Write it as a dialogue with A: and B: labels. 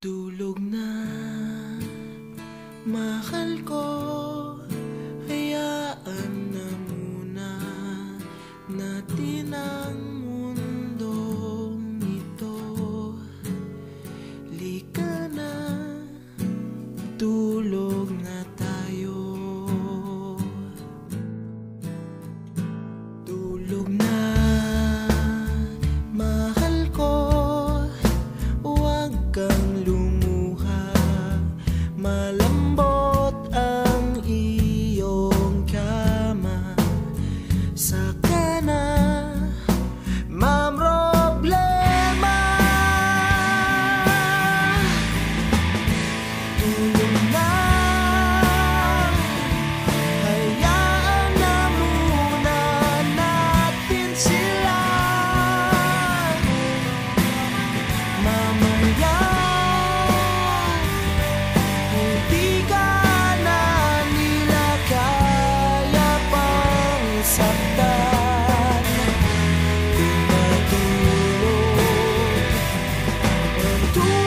A: Tulog na, mahal ko. Hayaan na muna natin ang mundong ito. Lika na, tulog na tayo. Tulog na, mahal ko. Huwag kang lumuha, malambot ang iyong kama. Saka na mamroblema. Tulog na, hayaan na muna natin sila. Mamaya hindi ka na nila kaya pang saktan. Di matulog ang tulog.